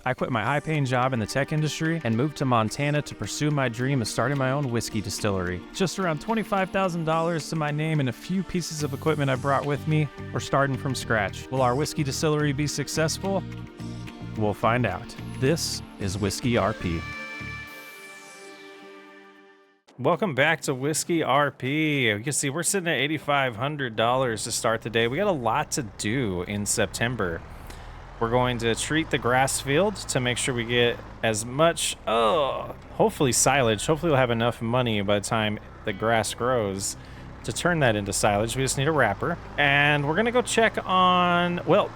I quit my high-paying job in the tech industry and moved to Montana to pursue my dream of starting my own whiskey distillery. Just around $25,000 to my name and a few pieces of equipment I brought with me. We're starting from scratch. Will our whiskey distillery be successful? We'll find out. This is Whiskey RP. Welcome back to Whiskey RP. You can see we're sitting at $8,500 to start the day. We got a lot to do in September. We're going to treat the grass field to make sure we get as much, hopefully silage. Hopefully we'll have enough money by the time the grass grows to turn that into silage. We just need a wrapper. And we're going to go check on, well,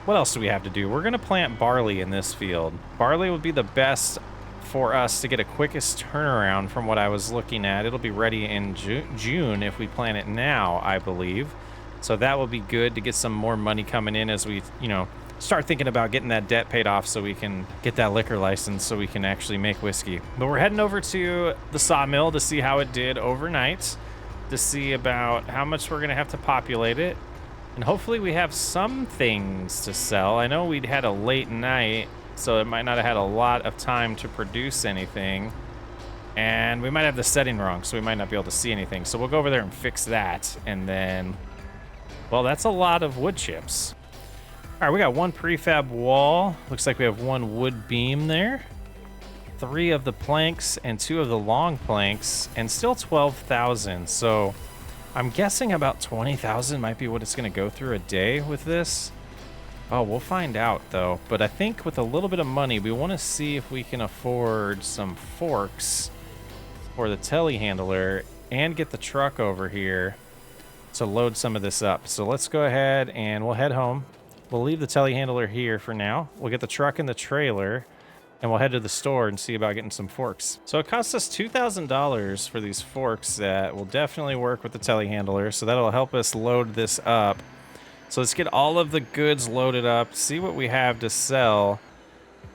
what else do we have to do? We're going to plant barley in this field. Barley would be the best for us to get a quickest turnaround from what I was looking at. It'll be ready in June if we plant it now, I believe. So that will be good to get some more money coming in as we, start thinking about getting that debt paid off so we can get that liquor license so we can actually make whiskey. But we're heading over to the Sawmill to see how it did overnight, to see about how much we're going to have to populate it. And hopefully we have some things to sell. I know we'd had a late night, so it might not have had a lot of time to produce anything. And we might have the setting wrong, so we might not be able to see anything. So we'll go over there and fix that. And then, well, that's a lot of wood chips. All right, we got one prefab wall. Looks like we have one wood beam there. 3 of the planks and 2 of the long planks, and still 12,000. So I'm guessing about 20,000 might be what it's going to go through a day with this. Oh, we'll find out though. But I think with a little bit of money, we want to see if we can afford some forks for the telehandler and get the truck over here to load some of this up. So let's go ahead and we'll head home. We'll leave the telehandler here for now. We'll get the truck and the trailer, and we'll head to the store and see about getting some forks. So it costs us $2,000 for these forks that will definitely work with the telehandler, so that'll help us load this up. So let's get all of the goods loaded up, see what we have to sell,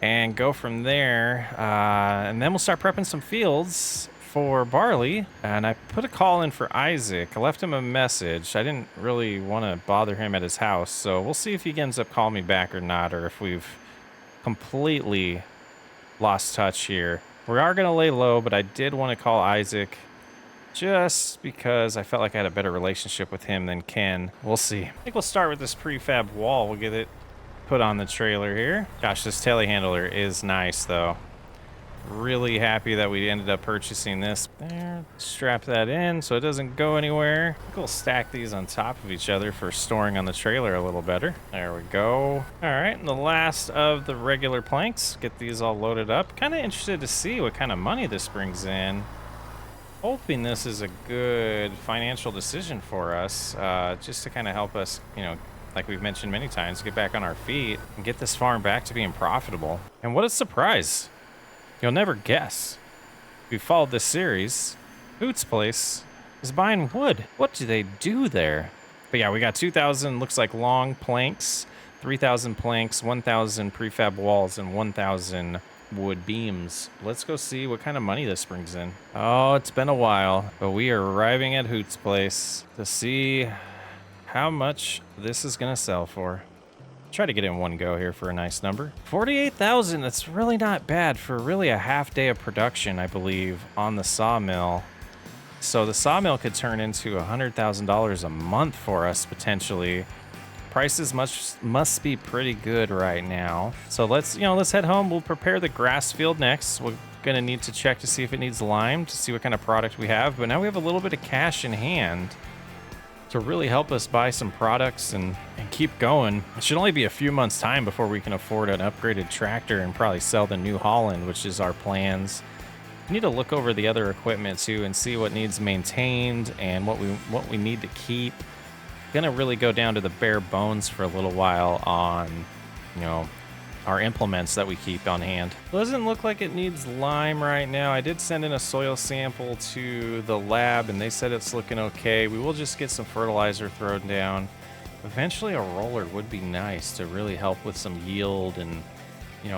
and go from there. And then we'll start prepping some fields for barley. And I put a call in for Isaac. I left him a message. I didn't really want to bother him at his house, so we'll see if he ends up calling me back or not, or if we've completely lost touch here. We are going to lay low, but I did want to call Isaac just because I felt like I had a better relationship with him than Ken. We'll see. I think we'll start with this prefab wall. We'll get it put on the trailer here. Gosh, this telehandler is nice though. Really happy that we ended up purchasing this. There, strap that in so it doesn't go anywhere. I think we'll stack these on top of each other for storing on the trailer a little better. There we go. All right, and the last of the regular planks. Get these all loaded up. Kind of interested to see what kind of money this brings in. Hoping this is a good financial decision for us, just to kind of help us, like we've mentioned many times, get back on our feet and get this farm back to being profitable. And what a surprise. You'll never guess. If you followed this series, Hoot's Place is buying wood. What do they do there? But yeah, we got 2,000, looks like long planks, 3,000 planks, 1,000 prefab walls, and 1,000 wood beams. Let's go see what kind of money this brings in. Oh, it's been a while, but we are arriving at Hoot's Place to see how much this is going to sell for. Try to get in one go here for a nice number. 48,000, that's really not bad for really a half day of production, I believe, on the sawmill. So the sawmill could turn into $100,000 a month for us potentially. Prices must be pretty good right now. So let's head home. We'll prepare the grass field next. We're gonna need to check to see if it needs lime to see what kind of product we have. But now we have a little bit of cash in hand to really help us buy some products and keep going. It should only be a few months time before we can afford an upgraded tractor and probably sell the New Holland, which is our plans. We need to look over the other equipment too and see what needs maintained and what we need to keep. Gonna really go down to the bare bones for a little while on, our implements that we keep on hand. Doesn't look like it needs lime right now. I did send in a soil sample to the lab and they said it's looking okay. We will just get some fertilizer thrown down. Eventually a roller would be nice to really help with some yield and,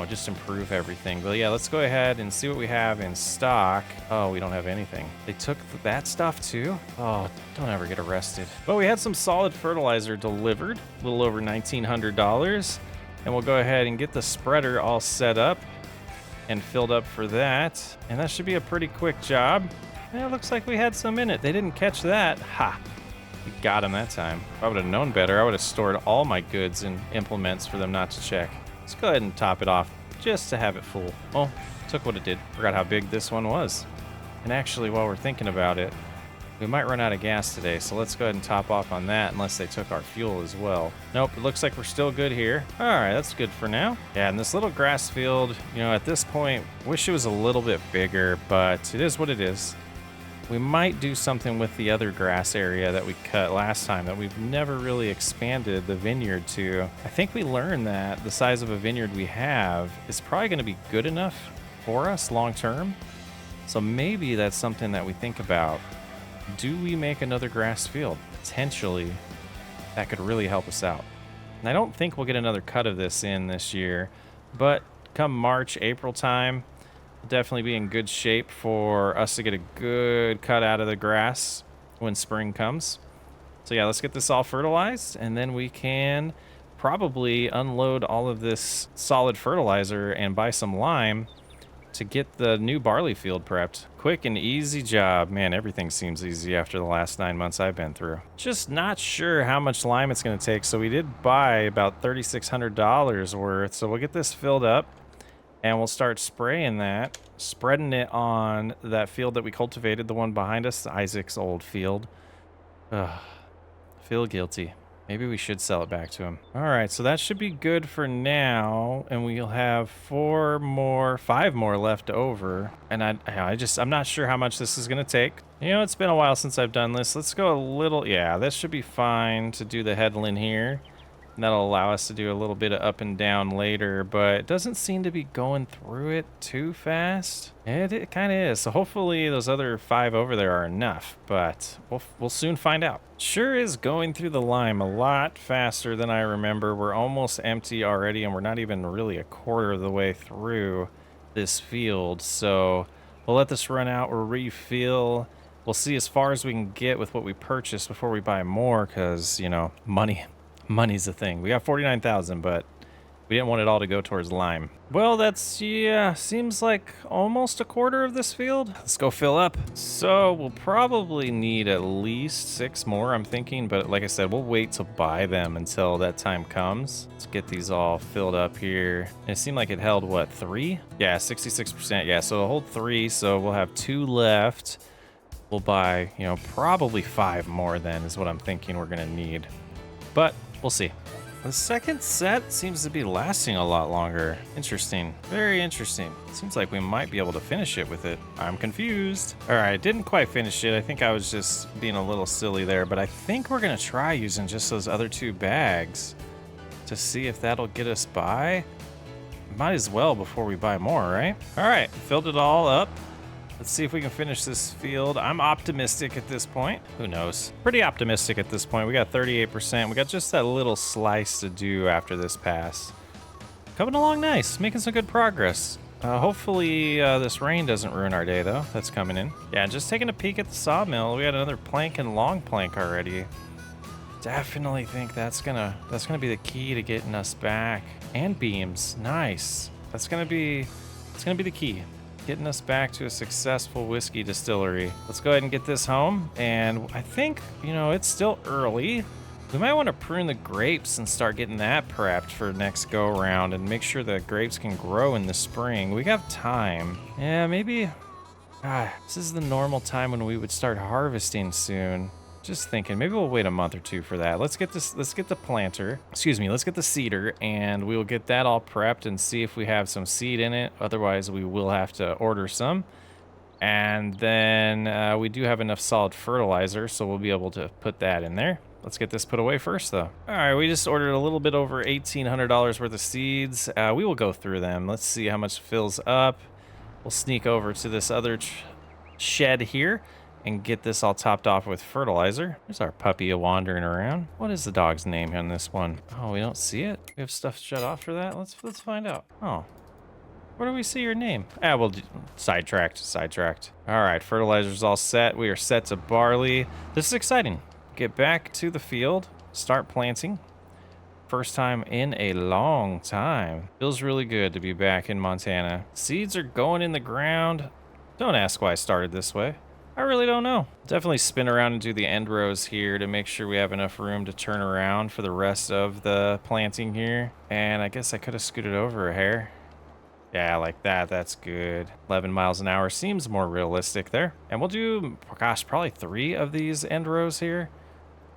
just improve everything. But yeah, let's go ahead and see what we have in stock. Oh, we don't have anything. They took that stuff too? Oh, don't ever get arrested. But we had some solid fertilizer delivered, a little over $1,900. And we'll go ahead and get the spreader all set up and filled up for that. And that should be a pretty quick job. Yeah, it looks like we had some in it. They didn't catch that. Ha! We got them that time. If I would have known better, I would have stored all my goods and implements for them not to check. Let's go ahead and top it off just to have it full. Oh, took what it did. Forgot how big this one was. And actually, while we're thinking about it, we might run out of gas today, so let's go ahead and top off on that unless they took our fuel as well. Nope, it looks like we're still good here. All right, that's good for now. Yeah, and this little grass field, you know, at this point, wish it was a little bit bigger, but it is what it is. We might do something with the other grass area that we cut last time that we've never really expanded the vineyard to. I think we learned that the size of a vineyard we have is probably going to be good enough for us long term. So maybe that's something that we think about. Do we make another grass field? Potentially, that could really help us out. And I don't think we'll get another cut of this in this year, but come March, April time, we'll definitely be in good shape for us to get a good cut out of the grass when spring comes. So yeah, let's get this all fertilized, and then we can probably unload all of this solid fertilizer and buy some lime to get the new barley field prepped. Quick and easy job. Man, everything seems easy after the last 9 months I've been through. Just not sure how much lime it's going to take, so we did buy about $3,600 worth. So we'll get this filled up, and we'll start spraying that, spreading it on that field that we cultivated, the one behind us, Isaac's old field. Ugh, feel guilty. Maybe we should sell it back to him. All right, so that should be good for now, and we'll have 5 more left over. And I'm not sure how much this is gonna take. You know, it's been a while since I've done this. Let's go a little, yeah, this should be fine to do the headland here. And that'll allow us to do a little bit of up and down later, but it doesn't seem to be going through it too fast. It kind of is. So hopefully those other 5 over there are enough, but we'll soon find out. Sure is going through the lime a lot faster than I remember. We're almost empty already, and we're not even really a quarter of the way through this field. So we'll let this run out. We'll refill. We'll see as far as we can get with what we purchased before we buy more, because, you know, money's the thing. We got 49,000, but we didn't want it all to go towards lime. Well, that's, yeah, seems like almost a quarter of this field. Let's go fill up. So we'll probably need at least 6 more, I'm thinking, but like I said, we'll wait to buy them until that time comes. Let's get these all filled up here. And it seemed like it held, what, 3? Yeah, 66%. Yeah, so it'll hold 3, so we'll have 2 left. We'll buy, you know, probably 5 more then is what I'm thinking we're gonna need. But we'll see. The second set seems to be lasting a lot longer. Interesting. Very interesting. Seems like we might be able to finish it with it. I'm confused. All right, didn't quite finish it. I think I was just being a little silly there, but I think we're gonna try using just those other 2 bags to see if that'll get us by. Might as well before we buy more, right? All right, filled it all up. Let's see if we can finish this field. I'm optimistic at this point. Who knows? Pretty optimistic at this point. We got 38%. We got just that little slice to do after this pass. Coming along nice. Making some good progress. Hopefully this rain doesn't ruin our day, though. That's coming in. Yeah, just taking a peek at the sawmill. We got another plank and long plank already. Definitely think that's gonna be the key to getting us back. And beams. Nice. It's gonna be the key. Getting us back to a successful whiskey distillery. Let's go ahead and get this home. And I think, you know, it's still early. We might want to prune the grapes and start getting that prepped for next go around and make sure the grapes can grow in the spring. We have time. Yeah, maybe this is the normal time when we would start harvesting soon. Just thinking, maybe we'll wait a month or 2 for that. Let's get the seeder, and we'll get that all prepped and see if we have some seed in it. Otherwise, we will have to order some. And then we do have enough solid fertilizer, so we'll be able to put that in there. Let's get this put away first, though. All right, we just ordered a little bit over $1,800 worth of seeds. We will go through them. Let's see how much fills up. We'll sneak over to this other shed here and get this all topped off with fertilizer. There's our puppy wandering around. What is the dog's name on this one? Oh, we don't see it? We have stuff shut off for that? Let's find out. Oh, where do we see your name? Well, sidetracked. All right, fertilizer's all set. We are set to barley. This is exciting. Get back to the field, start planting. First time in a long time. Feels really good to be back in Montana. Seeds are going in the ground. Don't ask why I started this way. I really don't know. Definitely spin around and do the end rows here to make sure we have enough room to turn around for the rest of the planting here. And I guess I could have scooted over a hair. Yeah, like that. That's good. 11 miles an hour seems more realistic there. And we'll do, gosh, probably 3 of these end rows here,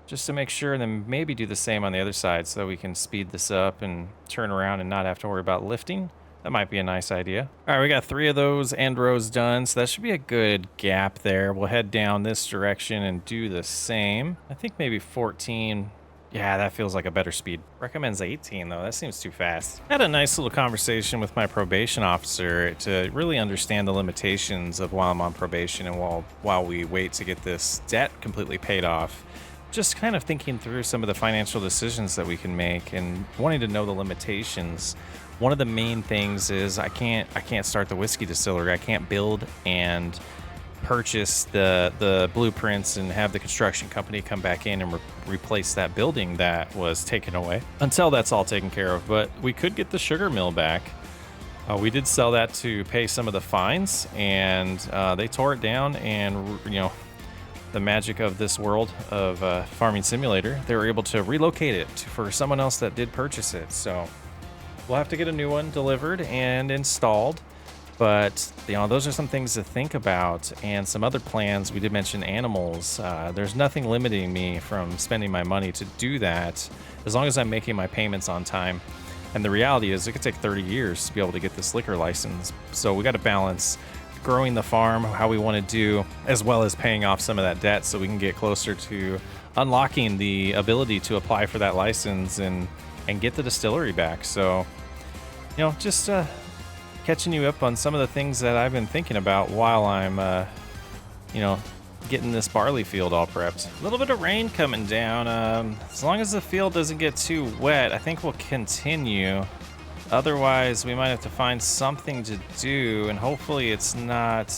just to make sure, and then maybe do the same on the other side so that we can speed this up and turn around and not have to worry about lifting. That might be a nice idea. All right, we got 3 of those end rows done, so that should be a good gap there. We'll head down this direction and do the same. I think maybe 14. Yeah, that feels like a better speed. Recommends 18, though. That seems too fast. I had a nice little conversation with my probation officer to really understand the limitations of while I'm on probation and while we wait to get this debt completely paid off. Just kind of thinking through some of the financial decisions that we can make and wanting to know the limitations. One of the main things is I can't start the whiskey distillery. I can't build and purchase the blueprints and have the construction company come back in and replace that building that was taken away until that's all taken care of. But we could get the sugar mill back. We did sell that to pay some of the fines, and they tore it down. And you know, the magic of this world of farming simulator, they were able to relocate it for someone else that did purchase it. So we'll have to get a new one delivered and installed. But, you know, those are some things to think about, and some other plans. We did mention animals. There's nothing limiting me from spending my money to do that, as long as I'm making my payments on time. And the reality is it could take 30 years to be able to get this liquor license. So we got to balance growing the farm, how we want to do, as well as paying off some of that debt so we can get closer to unlocking the ability to apply for that license and get the distillery back. So, you know, just catching you up on some of the things that I've been thinking about while I'm, you know, getting this barley field all prepped. A little bit of rain coming down. As long as the field doesn't get too wet, I think we'll continue. Otherwise, we might have to find something to do, and hopefully it's not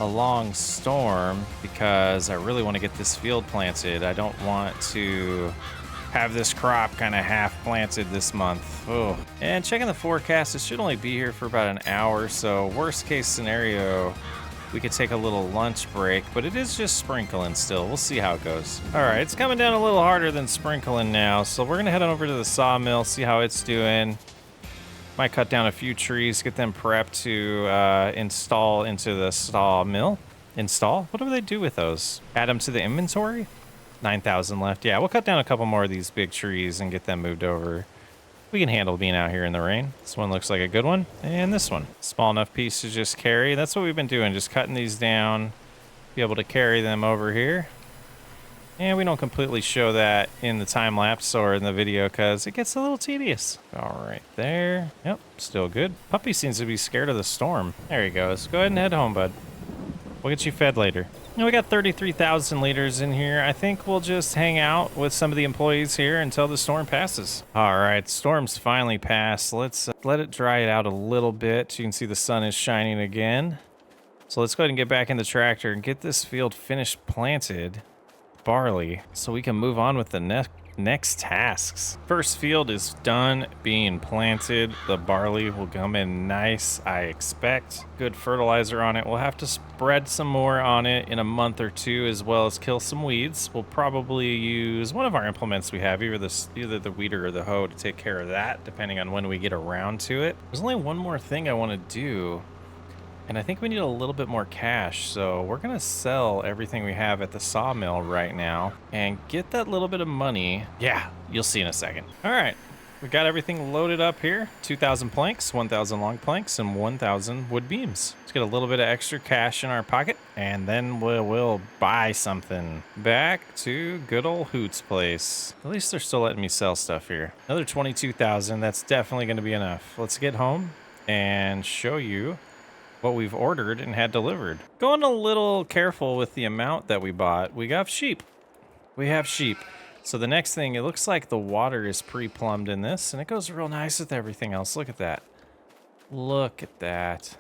a long storm, because I really want to get this field planted. I don't want to have this crop kind of half planted this month. Oh. And checking the forecast, it should only be here for about an hour, so worst case scenario, we could take a little lunch break, but it is just sprinkling still. We'll see how it goes. All right, it's coming down a little harder than sprinkling now, so we're gonna head on over to the sawmill, see how it's doing. Might cut down a few trees, get them prepped to install into the sawmill. Install? What do they do with those? Add them to the inventory? 9,000 left. Yeah, we'll cut down a couple more of these big trees and get them moved over. We can handle being out here in the rain. This one looks like a good one. And this one. Small enough piece to just carry. That's what we've been doing, just cutting these down, be able to carry them over here. And we don't completely show that in the time lapse or in the video because it gets a little tedious. All right, there. Yep, still good. Puppy seems to be scared of the storm. There he goes. Go ahead and head home, bud. We'll get you fed later. Now we got 33,000 liters in here. I think we'll just hang out with some of the employees here until the storm passes. All right, storm's finally passed. Let's let it dry it out a little bit. You can see the sun is shining again. So let's go ahead and get back in the tractor and get this field finished planted. Barley, so we can move on with the next tasks. First field is done being planted. The barley will come in nice, I expect. Good fertilizer on it. We'll have to spread some more on it in a month or two, as well as kill some weeds. We'll probably use one of our implements we have, either the weeder or the hoe, to take care of that, depending on when we get around to it. There's only one more thing I want to do, and I think we need a little bit more cash, so we're gonna sell everything we have at the sawmill right now and get that little bit of money. Yeah, you'll see in a second. All right, we got everything loaded up here. 2,000 planks, 1,000 long planks, and 1,000 wood beams. Let's get a little bit of extra cash in our pocket, and then we'll buy something. Back to good old Hoot's place. At least they're still letting me sell stuff here. Another 22,000, that's definitely gonna be enough. Let's get home and show you what we've ordered and had delivered. Going a little careful with the amount that we bought. We got sheep. We have sheep. So the next thing, it looks like the water is pre-plumbed in this, and it goes real nice with everything else. Look at that. Look at that.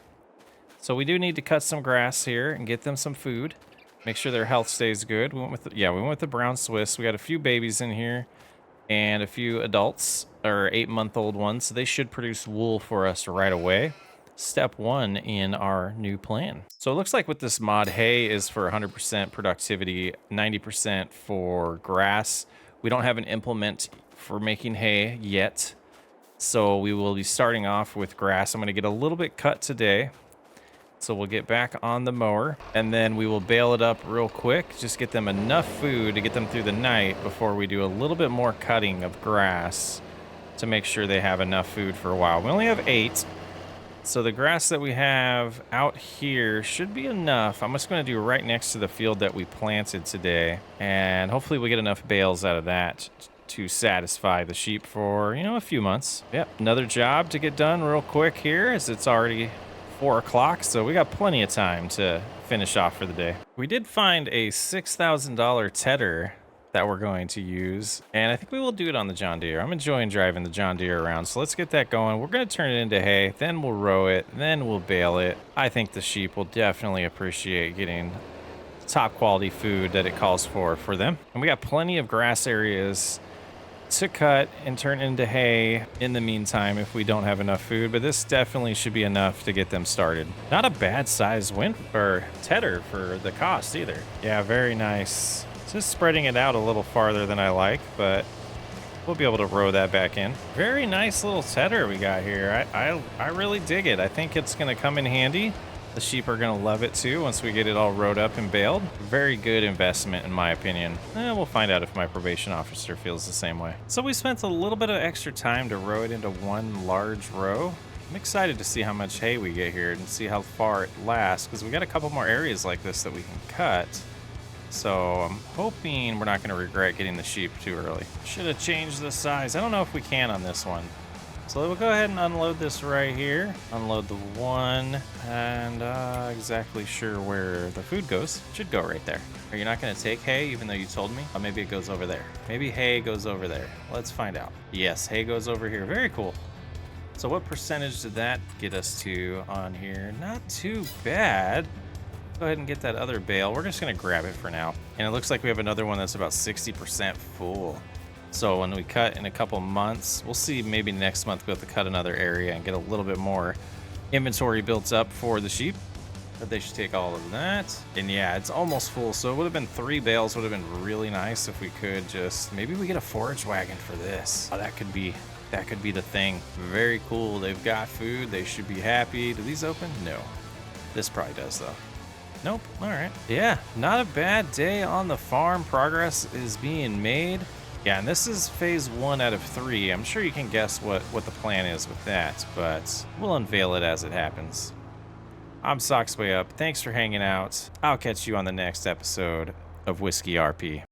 So we do need to cut some grass here and get them some food. Make sure their health stays good. We went with the brown Swiss. We got a few babies in here. and a few adults, or 8-month-old ones. So they should produce wool for us right away. Step one in our new plan. So it looks like with this mod, hay is for 100% productivity, 90% for grass. We don't have an implement for making hay yet, so we will be starting off with grass. I'm going to get a little bit cut today, so we'll get back on the mower, and then we will bale it up real quick. Just get them enough food to get them through the night before we do a little bit more cutting of grass to make sure they have enough food for a while. We only have 8. So the grass that we have out here should be enough. I'm just going to do right next to the field that we planted today. And hopefully we get enough bales out of that to satisfy the sheep for, a few months. Yep, another job to get done real quick here, as it's already 4 o'clock. So we got plenty of time to finish off for the day. We did find a $6,000 tedder that we're going to use, and I think we will do it on the John Deere. I'm enjoying driving the John Deere around, so let's get that going. We're going to turn it into hay, then we'll row it, then we'll bale it. I think the sheep will definitely appreciate getting top quality food that it calls for them. And we got plenty of grass areas to cut and turn into hay in the meantime if we don't have enough food, but this definitely should be enough to get them started. Not a bad size tedder for the cost either. Yeah, very nice. Just spreading it out a little farther than I like, but we'll be able to row that back in. Very nice little tedder we got here. I really dig it. I think it's going to come in handy. The sheep are going to love it too once we get it all rowed up and baled. Very good investment in my opinion. We'll find out if my probation officer feels the same way. So we spent a little bit of extra time to row it into one large row. I'm excited to see how much hay we get here and see how far it lasts, because we got a couple more areas like this that we can cut. So I'm hoping we're not going to regret getting the sheep too early. Should have changed the size. I don't know if we can on this one. So we'll go ahead and unload this right here. Unload the one, and exactly sure where the food goes. Should go right there. Are you not going to take hay even though you told me? Or maybe it goes over there. Maybe hay goes over there. Let's find out. Yes, hay goes over here. Very cool. So what percentage did that get us to on here? Not too bad. Go ahead and get that other bale. We're just going to grab it for now. And it looks like we have another one that's about 60% full. So when we cut in a couple months, we'll see, maybe next month we'll have to cut another area and get a little bit more inventory built up for the sheep. But they should take all of that. And yeah, it's almost full. So it would have been 3 bales. Would have been really nice if we could just, maybe we get a forage wagon for this. Oh, that could be the thing. Very cool. They've got food. They should be happy. Do these open? No. This probably does though. Nope. All right. Yeah, not a bad day on the farm. Progress is being made. Yeah, and this is phase 1 out of 3. I'm sure you can guess what the plan is with that, but we'll unveil it as it happens. I'm Socksway Up. Thanks for hanging out. I'll catch you on the next episode of Whiskey RP.